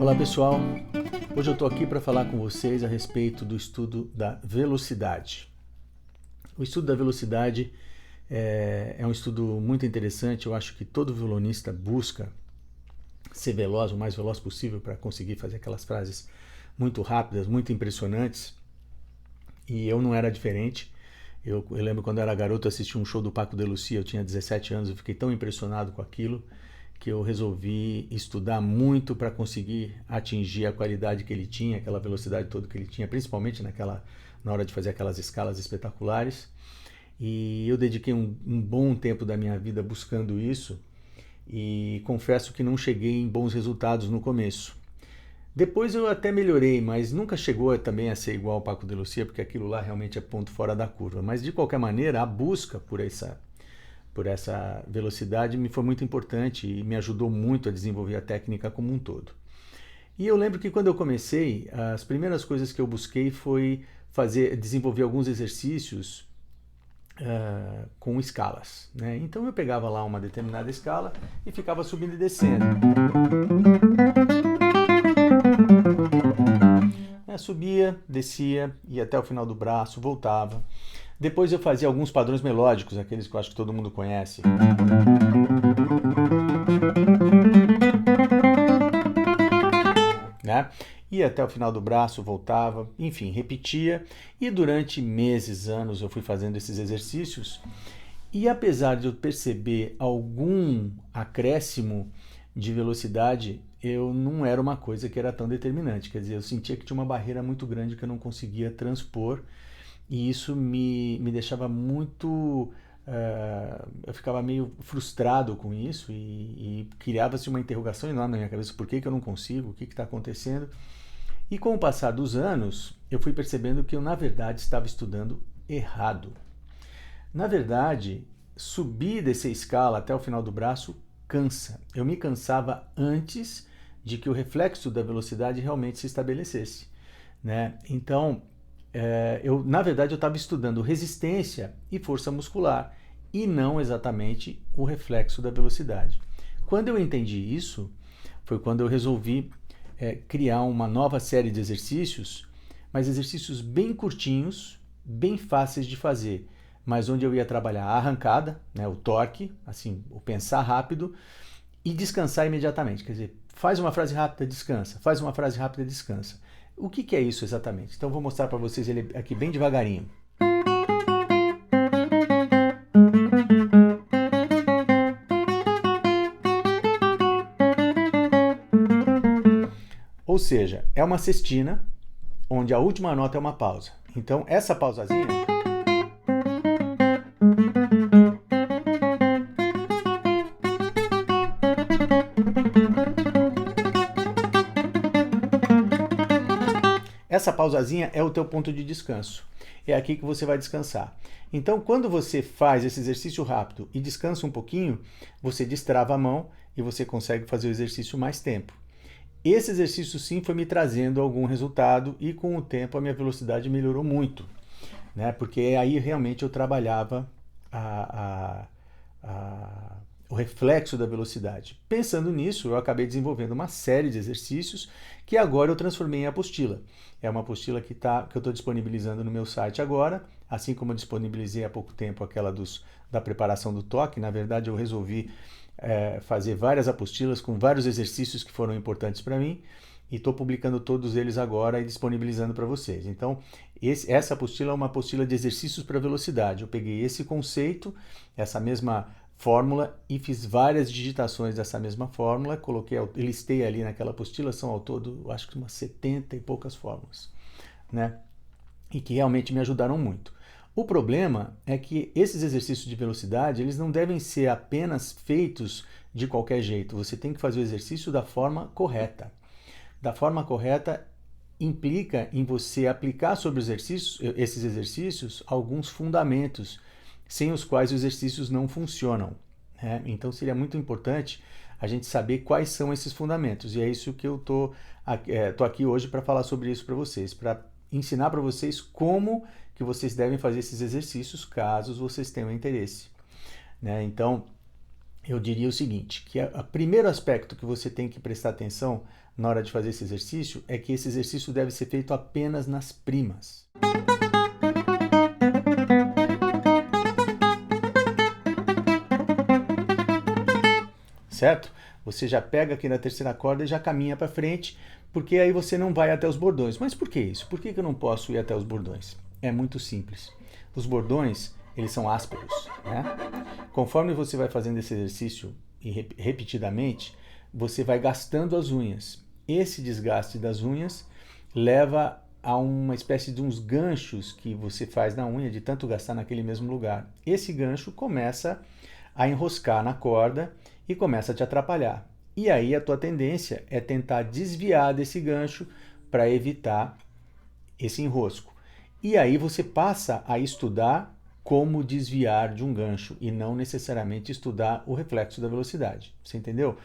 Olá pessoal, hoje eu estou aqui para falar com vocês a respeito do estudo da velocidade. O estudo da velocidade é um estudo muito interessante. Eu acho que todo violonista busca ser veloz, o mais veloz possível, para conseguir fazer aquelas frases muito rápidas, muito impressionantes. E eu não era diferente. Eu lembro quando eu era garoto, assisti um show do Paco de Lucia, eu tinha 17 anos, eu fiquei tão impressionado com aquilo que eu resolvi estudar muito para conseguir atingir a qualidade que ele tinha, aquela velocidade toda que ele tinha, principalmente na hora de fazer aquelas escalas espetaculares. E eu dediquei um bom tempo da minha vida buscando isso e confesso que não cheguei em bons resultados no começo. Depois eu até melhorei, mas nunca chegou também a ser igual ao Paco de Lucia, porque aquilo lá realmente é ponto fora da curva. Mas de qualquer maneira, a busca por essa velocidade me foi muito importante e me ajudou muito a desenvolver a técnica como um todo. E eu lembro que quando eu comecei, as primeiras coisas que eu busquei foi desenvolver alguns exercícios com escalas, né? Então eu pegava lá uma determinada escala e ficava subindo e descendo. Subia, descia, ia até o final do braço, voltava. Depois eu fazia alguns padrões melódicos, aqueles que eu acho que todo mundo conhece. Né? Ia até o final do braço, voltava, enfim, repetia. E durante meses, anos, eu fui fazendo esses exercícios. E apesar de eu perceber algum acréscimo de velocidade, eu não era uma coisa que era tão determinante. Quer dizer, eu sentia que tinha uma barreira muito grande que eu não conseguia transpor. E isso me deixava muito... eu ficava meio frustrado com isso e criava-se uma interrogação enorme na minha cabeça. Por que eu não consigo? O que está acontecendo? E com o passar dos anos, eu fui percebendo que eu, na verdade, estava estudando errado. Na verdade, subir e descer a escala até o final do braço cansa. Eu me cansava antes de que o reflexo da velocidade realmente se estabelecesse, né? Então, na verdade, eu estava estudando resistência e força muscular e não exatamente o reflexo da velocidade. Quando eu entendi isso, foi quando eu resolvi criar uma nova série de exercícios, mas exercícios bem curtinhos, bem fáceis de fazer, mas onde eu ia trabalhar a arrancada, né, o torque, assim, o pensar rápido e descansar imediatamente. Quer dizer, faz uma frase rápida, descansa. Faz uma frase rápida, descansa. O que é isso exatamente? Então, vou mostrar para vocês ele aqui bem devagarinho. Ou seja, é uma sextina, onde a última nota é uma pausa. Então, essa pausazinha... Essa pausazinha é o teu ponto de descanso. É aqui que você vai descansar. Então, quando você faz esse exercício rápido e descansa um pouquinho, você destrava a mão e você consegue fazer o exercício mais tempo. Esse exercício sim foi me trazendo algum resultado e com o tempo a minha velocidade melhorou muito, né? Porque aí realmente eu trabalhava o reflexo da velocidade. Pensando nisso, eu acabei desenvolvendo uma série de exercícios que agora eu transformei em apostila. É uma apostila que eu estou disponibilizando no meu site agora, assim como eu disponibilizei há pouco tempo aquela da preparação do toque. Na verdade, eu resolvi fazer várias apostilas com vários exercícios que foram importantes para mim e estou publicando todos eles agora e disponibilizando para vocês. Então, essa apostila é uma apostila de exercícios para velocidade. Eu peguei esse conceito, essa mesma fórmula e fiz várias digitações dessa mesma fórmula, listei ali naquela apostila, são ao todo, acho que umas 70 e poucas fórmulas, né? E que realmente me ajudaram muito. O problema é que esses exercícios de velocidade, eles não devem ser apenas feitos de qualquer jeito. Você tem que fazer o exercício da forma correta. Da forma correta implica em você aplicar sobre esses exercícios alguns fundamentos sem os quais os exercícios não funcionam, né? Então seria muito importante a gente saber quais são esses fundamentos. E é isso que eu tô aqui hoje para falar sobre isso para vocês, para ensinar para vocês como que vocês devem fazer esses exercícios caso vocês tenham interesse, né? Então, eu diria o seguinte, que o primeiro aspecto que você tem que prestar atenção na hora de fazer esse exercício é que esse exercício deve ser feito apenas nas primas. Certo? Você já pega aqui na terceira corda e já caminha para frente, porque aí você não vai até os bordões. Mas por que isso? Por que eu não posso ir até os bordões? É muito simples. Os bordões, eles são ásperos, né? Conforme você vai fazendo esse exercício repetidamente, você vai gastando as unhas. Esse desgaste das unhas leva a uma espécie de uns ganchos que você faz na unha de tanto gastar naquele mesmo lugar. Esse gancho começa a enroscar na corda e começa a te atrapalhar. E aí a tua tendência é tentar desviar desse gancho para evitar esse enrosco. E aí você passa a estudar como desviar de um gancho e não necessariamente estudar o reflexo da velocidade. Você entendeu?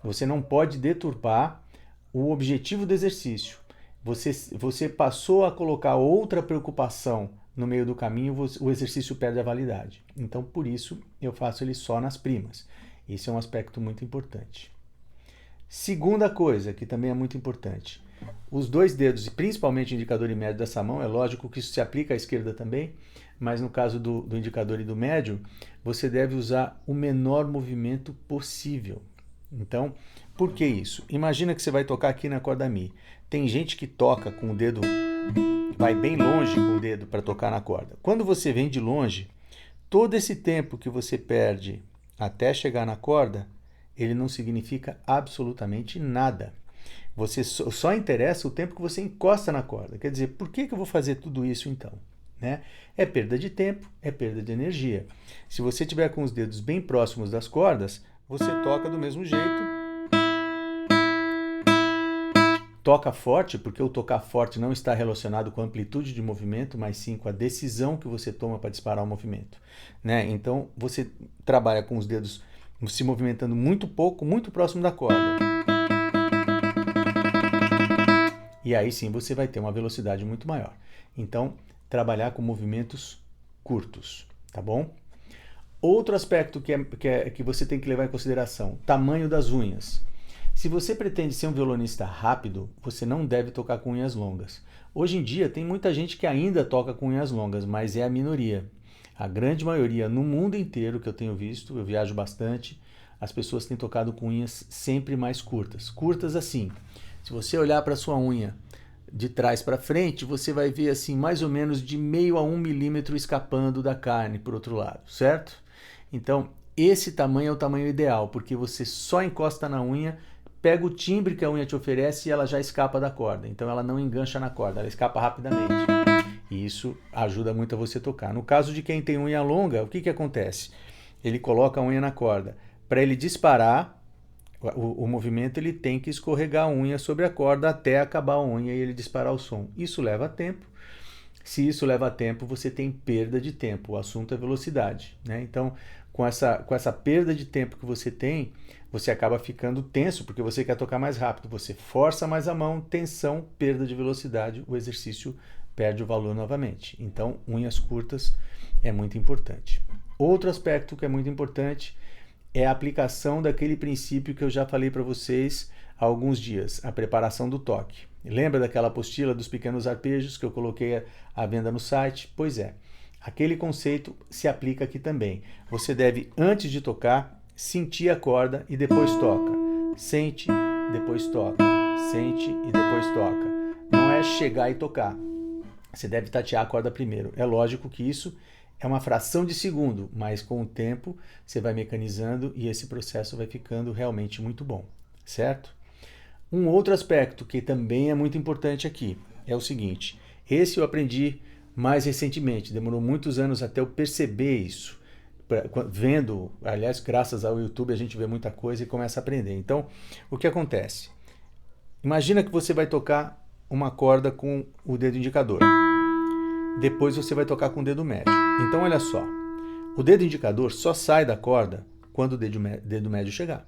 Você não pode deturpar o objetivo do exercício. Você passou a colocar outra preocupação no meio do caminho, o exercício perde a validade. Então, por isso, eu faço ele só nas primas. Esse é um aspecto muito importante. Segunda coisa, que também é muito importante. Os dois dedos, e principalmente o indicador e médio dessa mão, é lógico que isso se aplica à esquerda também, mas no caso do indicador e do médio, você deve usar o menor movimento possível. Então, por que isso? Imagina que você vai tocar aqui na corda Mi. Tem gente que toca com o dedo, vai bem longe com o dedo para tocar na corda. Quando você vem de longe, todo esse tempo que você perde até chegar na corda, ele não significa absolutamente nada. Você só interessa o tempo que você encosta na corda. Quer dizer, por que eu vou fazer tudo isso então? Né? É perda de tempo, é perda de energia. Se você tiver com os dedos bem próximos das cordas, você toca do mesmo jeito. Toca forte, porque o tocar forte não está relacionado com a amplitude de movimento, mas sim com a decisão que você toma para disparar o movimento. Né? Então, você trabalha com os dedos se movimentando muito pouco, muito próximo da corda. E aí sim você vai ter uma velocidade muito maior. Então, trabalhar com movimentos curtos, tá bom? Outro aspecto que você tem que levar em consideração, tamanho das unhas. Se você pretende ser um violonista rápido, você não deve tocar com unhas longas. Hoje em dia tem muita gente que ainda toca com unhas longas, mas é a minoria. A grande maioria no mundo inteiro que eu tenho visto, eu viajo bastante, as pessoas têm tocado com unhas sempre mais curtas. Curtas assim, se você olhar para a sua unha de trás para frente, você vai ver assim mais ou menos de meio a 1 milímetro escapando da carne por outro lado, certo? Então, esse tamanho é o tamanho ideal, porque você só encosta na unha, pega o timbre que a unha te oferece e ela já escapa da corda. Então ela não engancha na corda, ela escapa rapidamente. E isso ajuda muito a você tocar. No caso de quem tem unha longa, o que acontece? Ele coloca a unha na corda. Para ele disparar o movimento, ele tem que escorregar a unha sobre a corda até acabar a unha e ele disparar o som. Isso leva tempo. Se isso leva tempo, você tem perda de tempo. O assunto é velocidade, né? Então, com essa perda de tempo que você tem, você acaba ficando tenso, porque você quer tocar mais rápido. Você força mais a mão, tensão, perda de velocidade, o exercício perde o valor novamente. Então, unhas curtas é muito importante. Outro aspecto que é muito importante é a aplicação daquele princípio que eu já falei para vocês há alguns dias, a preparação do toque. Lembra daquela apostila dos pequenos arpejos que eu coloquei à venda no site? Pois é, aquele conceito se aplica aqui também. Você deve, antes de tocar, sentir a corda e depois toca. Sente, depois toca. Sente e depois toca. Não é chegar e tocar. Você deve tatear a corda primeiro. É lógico que isso é uma fração de segundo, mas com o tempo você vai mecanizando e esse processo vai ficando realmente muito bom, certo? Um outro aspecto que também é muito importante aqui é o seguinte, esse eu aprendi mais recentemente, demorou muitos anos até eu perceber isso, vendo, aliás, graças ao YouTube a gente vê muita coisa e começa a aprender. Então, o que acontece? Imagina que você vai tocar uma corda com o dedo indicador. Depois você vai tocar com o dedo médio. Então, olha só. O dedo indicador só sai da corda quando o dedo médio chegar.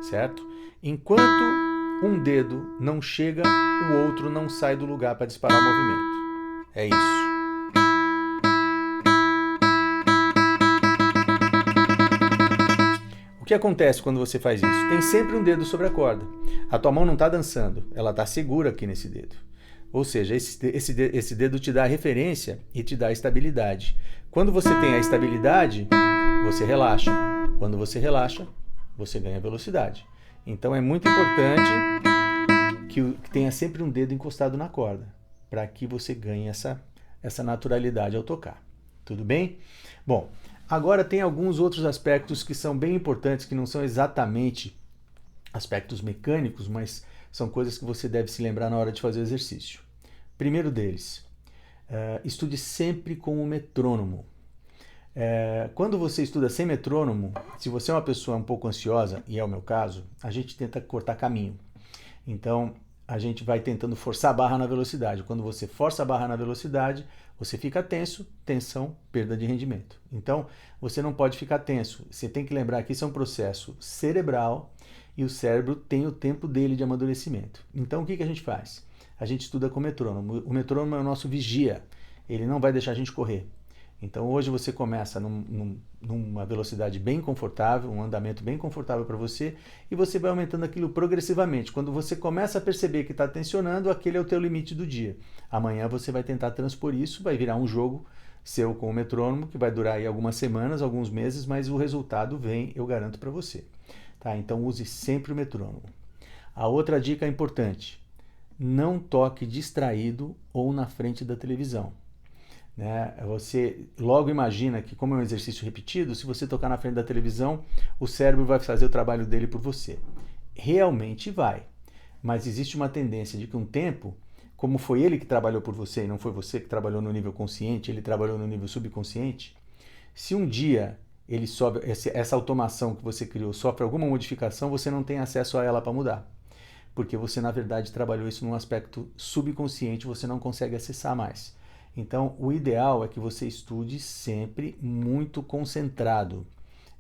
Certo? Enquanto um dedo não chega, o outro não sai do lugar para disparar o movimento. É isso. que acontece quando você faz isso? Tem sempre um dedo sobre a corda. A tua mão não está dançando, ela está segura aqui nesse dedo. Ou seja, esse dedo te dá a referência e te dá a estabilidade. Quando você tem a estabilidade, você relaxa. Quando você relaxa, você ganha velocidade. Então é muito importante que tenha sempre um dedo encostado na corda, para que você ganhe essa naturalidade ao tocar. Tudo bem? Bom, agora tem alguns outros aspectos que são bem importantes, que não são exatamente aspectos mecânicos, mas são coisas que você deve se lembrar na hora de fazer o exercício. Primeiro deles, estude sempre com o metrônomo. Quando você estuda sem metrônomo, se você é uma pessoa um pouco ansiosa, e é o meu caso, a gente tenta cortar caminho. Então, a gente vai tentando forçar a barra na velocidade. Quando você força a barra na velocidade, você fica tenso, tensão, perda de rendimento. Então, você não pode ficar tenso. Você tem que lembrar que isso é um processo cerebral e o cérebro tem o tempo dele de amadurecimento. Então, o que a gente faz? A gente estuda com o metrônomo. O metrônomo é o nosso vigia. Ele não vai deixar a gente correr. Então hoje você começa numa velocidade bem confortável, um andamento bem confortável para você, e você vai aumentando aquilo progressivamente. Quando você começa a perceber que está tensionando, aquele é o teu limite do dia. Amanhã você vai tentar transpor isso, vai virar um jogo seu com o metrônomo, que vai durar aí algumas semanas, alguns meses, mas o resultado vem, eu garanto para você. Tá? Então use sempre o metrônomo. A outra dica importante, não toque distraído ou na frente da televisão. Você logo imagina que, como é um exercício repetido, se você tocar na frente da televisão, o cérebro vai fazer o trabalho dele por você. Realmente vai, mas existe uma tendência de que um tempo, como foi ele que trabalhou por você e não foi você que trabalhou no nível consciente, ele trabalhou no nível subconsciente, se um dia ele sobe, essa automação que você criou sofre alguma modificação, você não tem acesso a ela para mudar. Porque você, na verdade, trabalhou isso num aspecto subconsciente, você não consegue acessar mais. Então, o ideal é que você estude sempre muito concentrado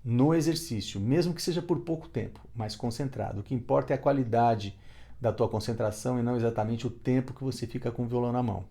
no exercício, mesmo que seja por pouco tempo, mas concentrado. O que importa é a qualidade da tua concentração e não exatamente o tempo que você fica com o violão na mão.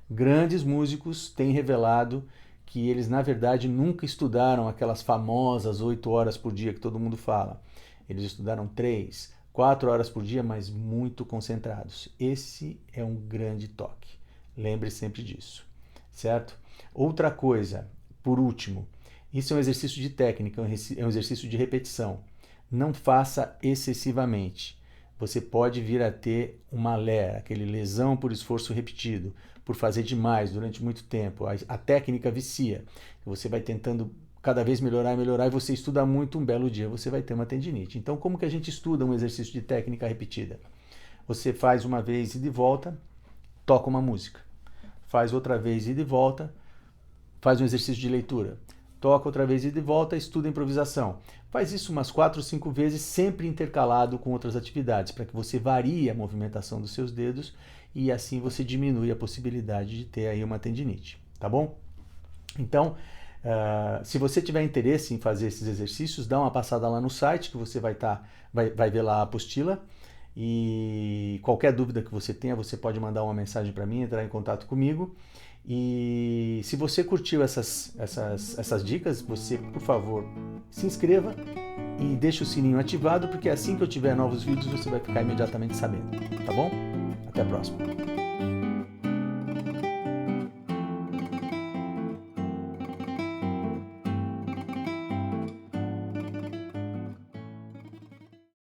Grandes músicos têm revelado que eles, na verdade, nunca estudaram aquelas famosas 8 horas por dia que todo mundo fala. Eles estudaram 3, 4 horas por dia, mas muito concentrados. Esse é um grande toque. Lembre sempre disso, certo? Outra coisa, por último, isso é um exercício de técnica, é um exercício de repetição. Não faça excessivamente. Você pode vir a ter uma LER, aquele lesão por esforço repetido, por fazer demais durante muito tempo. A técnica vicia. Você vai tentando cada vez melhorar e você estuda muito, um belo dia você vai ter uma tendinite. Então, como que a gente estuda um exercício de técnica repetida? Você faz uma vez e de volta, toca uma música. Faz outra vez e de volta, faz um exercício de leitura. Toca outra vez e de volta, estuda improvisação. Faz isso umas 4 ou 5 vezes, sempre intercalado com outras atividades, para que você varie a movimentação dos seus dedos e assim você diminui a possibilidade de ter aí uma tendinite, tá bom? Então, se você tiver interesse em fazer esses exercícios, dá uma passada lá no site, que você vai ver lá a apostila. E qualquer dúvida que você tenha, você pode mandar uma mensagem para mim, entrar em contato comigo. E se você curtiu essas dicas, você, por favor, se inscreva e deixe o sininho ativado, porque assim que eu tiver novos vídeos, você vai ficar imediatamente sabendo, tá bom? Até a próxima!